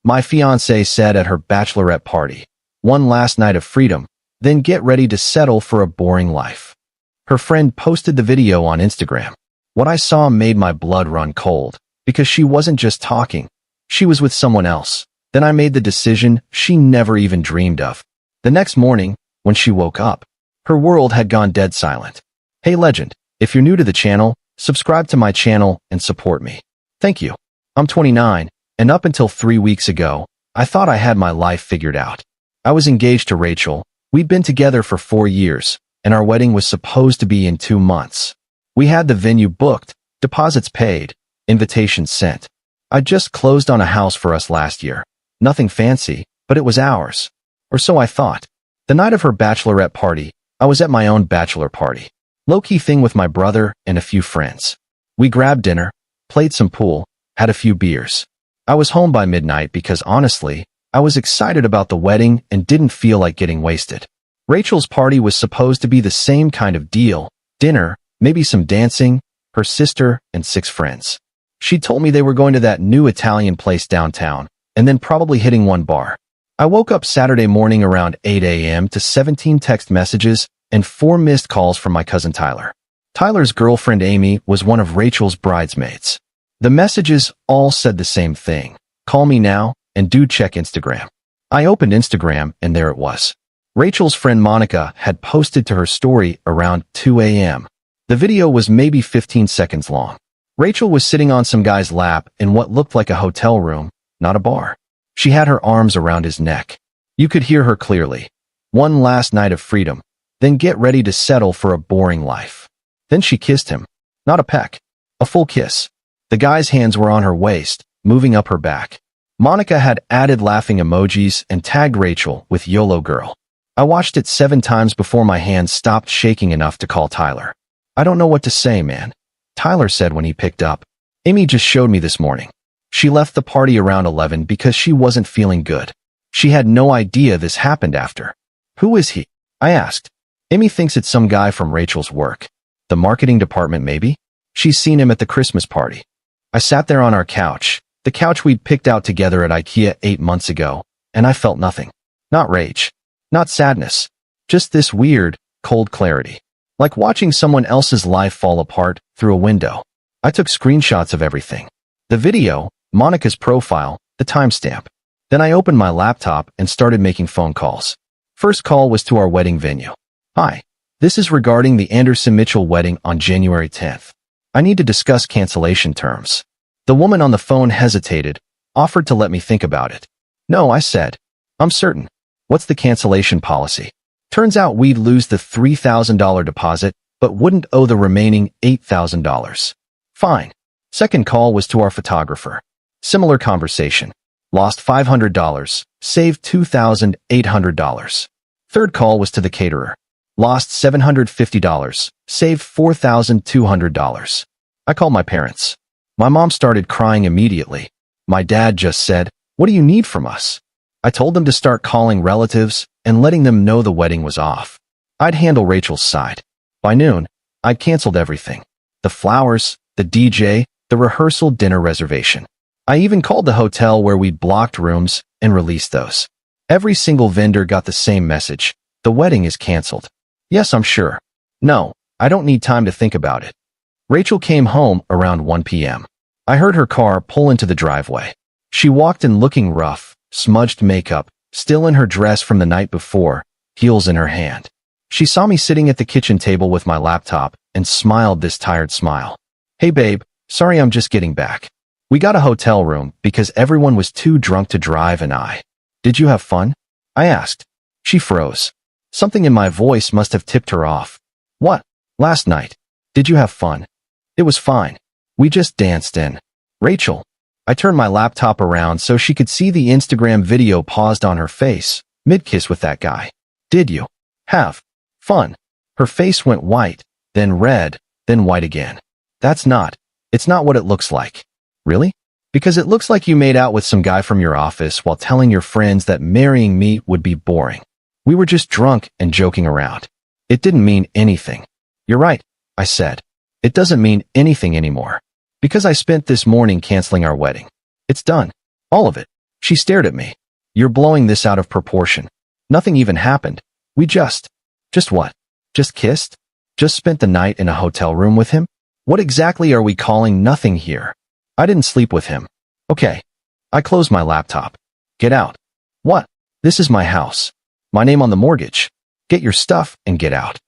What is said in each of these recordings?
My fiancée said at her bachelorette party, "One last night of freedom, then get ready to settle for a boring life." Her friend posted the video on Instagram. What I saw made my blood run cold, because she wasn't just talking. She was with someone else. Then I made the decision she never even dreamed of. The next morning, when she woke up, her world had gone dead silent. Hey legend, if you're new to the channel, subscribe to my channel and support me. Thank you. I'm 29, and up until 3 weeks ago, I thought I had my life figured out. I was engaged to Rachel. We'd been together for 4 years, and our wedding was supposed to be in 2 months. We had the venue booked, deposits paid, invitations sent. I just closed on a house for us last year. Nothing fancy, but it was ours. Or so I thought. The night of her bachelorette party, I was at my own bachelor party. Low-key thing with my brother and a few friends. We grabbed dinner, played some pool, had a few beers. I was home by midnight because honestly, I was excited about the wedding and didn't feel like getting wasted. Rachel's party was supposed to be the same kind of deal. Dinner, maybe some dancing, her sister, and 6 friends. She told me they were going to that new Italian place downtown, and then probably hitting one bar. I woke up Saturday morning around 8 a.m. to 17 text messages and 4 missed calls from my cousin Tyler. Tyler's girlfriend Amy was one of Rachel's bridesmaids. The messages all said the same thing. Call me now, and do check Instagram. I opened Instagram, and there it was. Rachel's friend Monica had posted to her story around 2 a.m. The video was maybe 15 seconds long. Rachel was sitting on some guy's lap in what looked like a hotel room, not a bar. She had her arms around his neck. You could hear her clearly. One last night of freedom, then get ready to settle for a boring life. Then she kissed him. Not a peck. A full kiss. The guy's hands were on her waist, moving up her back. Monica had added laughing emojis and tagged Rachel with YOLO girl. I watched it 7 times before my hands stopped shaking enough to call Tyler. I don't know what to say, man. Tyler said when he picked up. Amy just showed me this morning. She left the party around 11 because she wasn't feeling good. She had no idea this happened after. Who is he? I asked. Amy thinks it's some guy from Rachel's work. The marketing department, maybe? She's seen him at the Christmas party. I sat there on our couch, the couch we'd picked out together at IKEA 8 months ago, and I felt nothing. Not rage. Not sadness. Just this weird, cold clarity. Like watching someone else's life fall apart through a window. I took screenshots of everything. The video, Monica's profile, the timestamp. Then I opened my laptop and started making phone calls. First call was to our wedding venue. Hi. This is regarding the Anderson Mitchell wedding on January 10th. I need to discuss cancellation terms. The woman on the phone hesitated, offered to let me think about it. No, I said. I'm certain. What's the cancellation policy? Turns out we'd lose the $3,000 deposit, but wouldn't owe the remaining $8,000. Fine. Second call was to our photographer. Similar conversation. Lost $500, saved $2,800. Third call was to the caterer. Lost $750, saved $4,200. I called my parents. My mom started crying immediately. My dad just said, "What do you need from us?" I told them to start calling relatives and letting them know the wedding was off. I'd handle Rachel's side. By noon, I'd canceled everything. The flowers, the DJ, the rehearsal dinner reservation. I even called the hotel where we'd blocked rooms and released those. Every single vendor got the same message. The wedding is canceled. Yes, I'm sure. No, I don't need time to think about it. Rachel came home around 1 p.m. I heard her car pull into the driveway. She walked in looking rough, smudged makeup, still in her dress from the night before, heels in her hand. She saw me sitting at the kitchen table with my laptop and smiled this tired smile. "Hey babe, sorry I'm just getting back. We got a hotel room because everyone was too drunk to drive and Did you have fun?" I asked. She froze. Something in my voice must have tipped her off. What? Last night. Did you have fun? It was fine. We just danced in. Rachel. I turned my laptop around so she could see the Instagram video paused on her face, mid-kiss with that guy. Did you have fun? Her face went white, then red, then white again. It's not what it looks like. Really? Because it looks like you made out with some guy from your office while telling your friends that marrying me would be boring. We were just drunk and joking around. It didn't mean anything. You're right, I said. It doesn't mean anything anymore. Because I spent this morning canceling our wedding. It's done. All of it. She stared at me. You're blowing this out of proportion. Nothing even happened. We just what? Just kissed? Just spent the night in a hotel room with him? What exactly are we calling nothing here? I didn't sleep with him. Okay. I closed my laptop. Get out. What? This is my house. My name on the mortgage. Get your stuff and get out.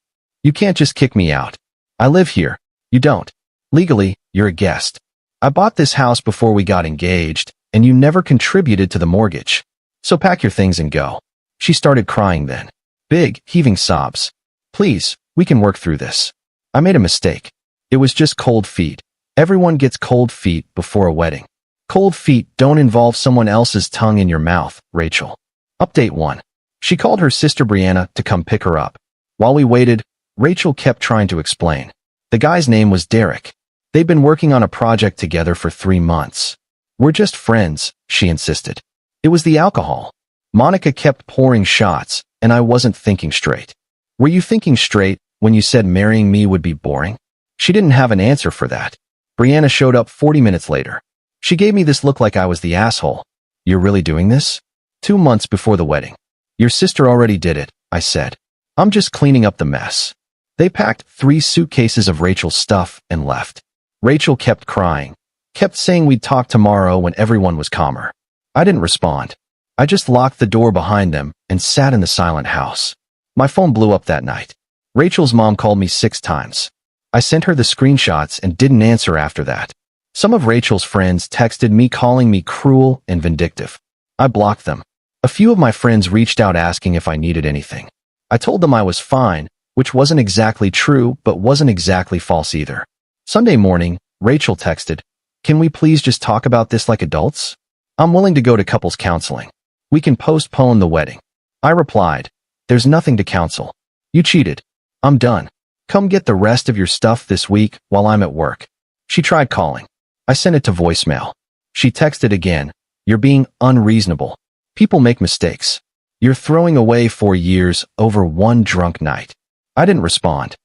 You can't just kick me out. I live here. You don't. Legally, you're a guest. I bought this house before we got engaged, and you never contributed to the mortgage. So pack your things and go. She started crying then. Big, heaving sobs. Please, we can work through this. I made a mistake. It was just cold feet. Everyone gets cold feet before a wedding. Cold feet don't involve someone else's tongue in your mouth, Rachel. Update 1. She called her sister Brianna to come pick her up. While we waited, Rachel kept trying to explain. The guy's name was Derek. They'd been working on a project together for 3 months. We're just friends, she insisted. It was the alcohol. Monica kept pouring shots, and I wasn't thinking straight. Were you thinking straight when you said marrying me would be boring? She didn't have an answer for that. Brianna showed up 40 minutes later. She gave me this look like I was the asshole. You're really doing this? 2 months before the wedding. Your sister already did it, I said. I'm just cleaning up the mess. They packed 3 suitcases of Rachel's stuff and left. Rachel kept crying, kept saying we'd talk tomorrow when everyone was calmer. I didn't respond. I just locked the door behind them and sat in the silent house. My phone blew up that night. Rachel's mom called me 6 times. I sent her the screenshots and didn't answer after that. Some of Rachel's friends texted me calling me cruel and vindictive. I blocked them. A few of my friends reached out asking if I needed anything. I told them I was fine, which wasn't exactly true but wasn't exactly false either. Sunday morning, Rachel texted, "Can we please just talk about this like adults? I'm willing to go to couples counseling. We can postpone the wedding." I replied, "There's nothing to counsel. You cheated. I'm done. Come get the rest of your stuff this week while I'm at work." She tried calling. I sent it to voicemail. She texted again, "You're being unreasonable. People make mistakes. You're throwing away 4 years over one drunk night." I didn't respond.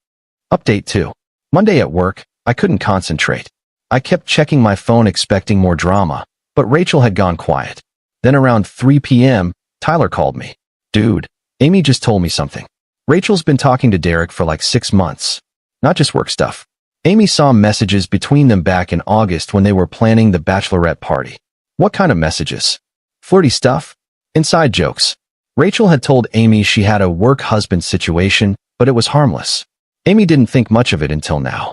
Update 2. Monday at work, I couldn't concentrate. I kept checking my phone expecting more drama, but Rachel had gone quiet. Then around 3 p.m., Tyler called me. "Dude, Amy just told me something. Rachel's been talking to Derek for like 6 months. Not just work stuff. Amy saw messages between them back in August when they were planning the bachelorette party." "What kind of messages?" "Flirty stuff? Inside jokes." Rachel had told Amy she had a work-husband situation, but it was harmless. Amy didn't think much of it until now.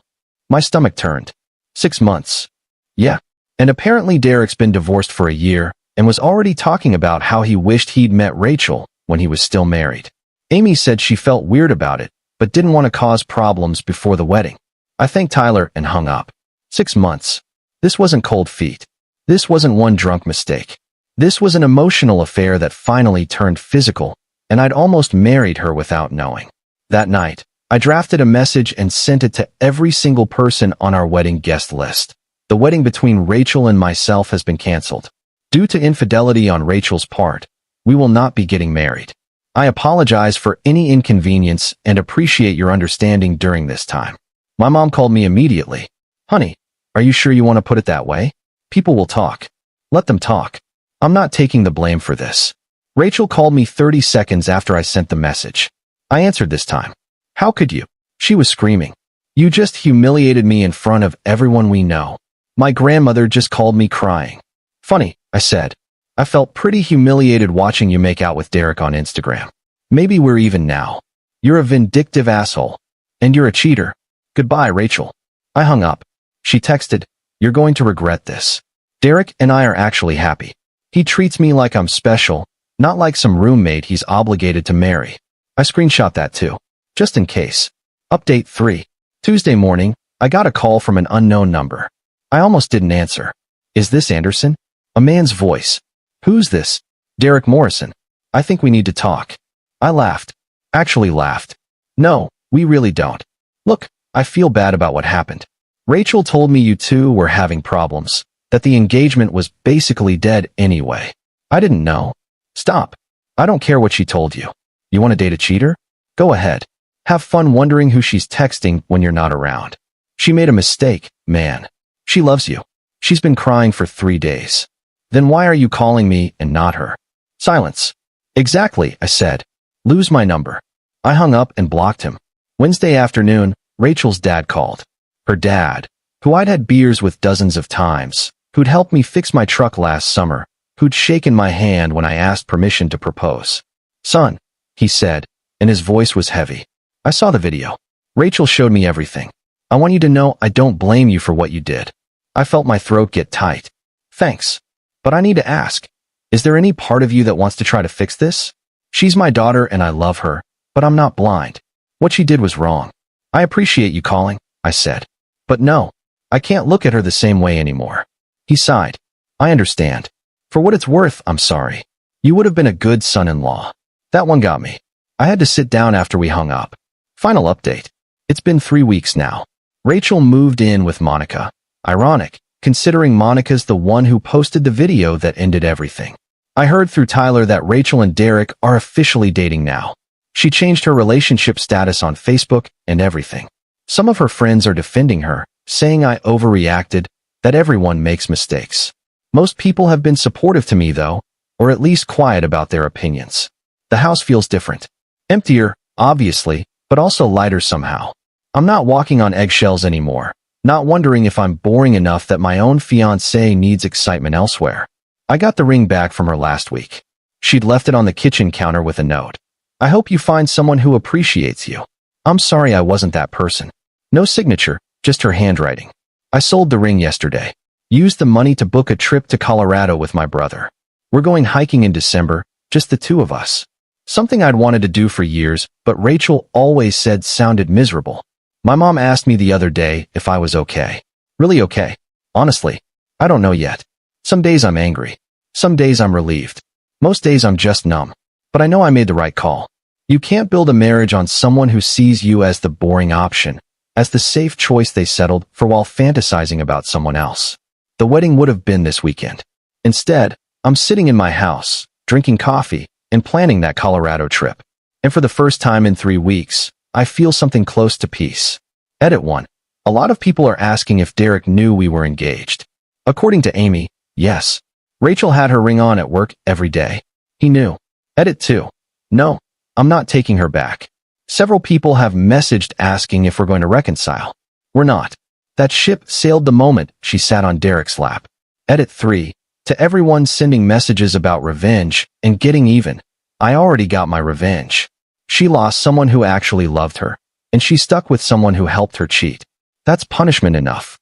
My stomach turned. 6 months. Yeah. And apparently Derek's been divorced for a year and was already talking about how he wished he'd met Rachel when he was still married. Amy said she felt weird about it, but didn't want to cause problems before the wedding. I thanked Tyler and hung up. 6 months. This wasn't cold feet. This wasn't one drunk mistake. This was an emotional affair that finally turned physical, and I'd almost married her without knowing. That night, I drafted a message and sent it to every single person on our wedding guest list. The wedding between Rachel and myself has been canceled. Due to infidelity on Rachel's part, we will not be getting married. I apologize for any inconvenience and appreciate your understanding during this time. My mom called me immediately. "Honey, are you sure you want to put it that way? People will talk. Let them talk. I'm not taking the blame for this." Rachel called me 30 seconds after I sent the message. I answered this time. "How could you?" She was screaming. "You just humiliated me in front of everyone we know. My grandmother just called me crying." "Funny," I said. "I felt pretty humiliated watching you make out with Derek on Instagram. Maybe we're even now. You're a vindictive asshole. And you're a cheater. Goodbye, Rachel." I hung up. She texted, "You're going to regret this. Derek and I are actually happy. He treats me like I'm special, not like some roommate he's obligated to marry." I screenshot that too, just in case. Update 3. Tuesday morning, I got a call from an unknown number. I almost didn't answer. "Is this Anderson?" A man's voice. "Who's this?" "Derek Morrison. I think we need to talk." I laughed. Actually laughed. "No, we really don't. Look, I feel bad about what happened. Rachel told me you two were having problems, that the engagement was basically dead anyway. I didn't know. Stop. I don't care what she told you. You want to date a cheater? Go ahead. Have fun wondering who she's texting when you're not around. She made a mistake, man. She loves you. She's been crying for 3 days. Then why are you calling me and not her? Silence. Exactly, I said. Lose my number. I hung up and blocked him. Wednesday afternoon, Rachel's dad called. Her dad, who I'd had beers with dozens of times, who'd helped me fix my truck last summer, who'd shaken my hand when I asked permission to propose. Son, he said, and his voice was heavy. I saw the video. Rachel showed me everything. I want you to know I don't blame you for what you did. I felt my throat get tight. Thanks. But I need to ask, is there any part of you that wants to try to fix this? She's my daughter and I love her, but I'm not blind. What she did was wrong. I appreciate you calling, I said. But no, I can't look at her the same way anymore. He sighed. I understand. For what it's worth, I'm sorry. You would have been a good son-in-law. That one got me. I had to sit down after we hung up. Final update. It's been 3 weeks now. Rachel moved in with Monica. Ironic, considering Monica's the one who posted the video that ended everything. I heard through Tyler that Rachel and Derek are officially dating now. She changed her relationship status on Facebook and everything. Some of her friends are defending her, saying I overreacted, that everyone makes mistakes. Most people have been supportive to me though, or at least quiet about their opinions. The house feels different. Emptier, obviously, but also lighter somehow. I'm not walking on eggshells anymore, not wondering if I'm boring enough that my own fiancée needs excitement elsewhere. I got the ring back from her last week. She'd left it on the kitchen counter with a note. I hope you find someone who appreciates you. I'm sorry I wasn't that person. No signature, just her handwriting. I sold the ring yesterday. Used the money to book a trip to Colorado with my brother. We're going hiking in December, just the two of us. Something I'd wanted to do for years, but Rachel always said sounded miserable. My mom asked me the other day if I was okay. Really okay? Honestly, I don't know yet. Some days I'm angry. Some days I'm relieved. Most days I'm just numb. But I know I made the right call. You can't build a marriage on someone who sees you as the boring option, as the safe choice they settled for while fantasizing about someone else. The wedding would have been this weekend. Instead, I'm sitting in my house, drinking coffee, and planning that Colorado trip. And for the first time in 3 weeks, I feel something close to peace. Edit 1. A lot of people are asking if Derek knew we were engaged. According to Amy, yes. Rachel had her ring on at work every day. He knew. Edit 2. No, I'm not taking her back. Several people have messaged asking if we're going to reconcile. We're not. That ship sailed the moment she sat on Derek's lap. Edit 3. To everyone sending messages about revenge and getting even, I already got my revenge. She lost someone who actually loved her, and she stuck with someone who helped her cheat. That's punishment enough.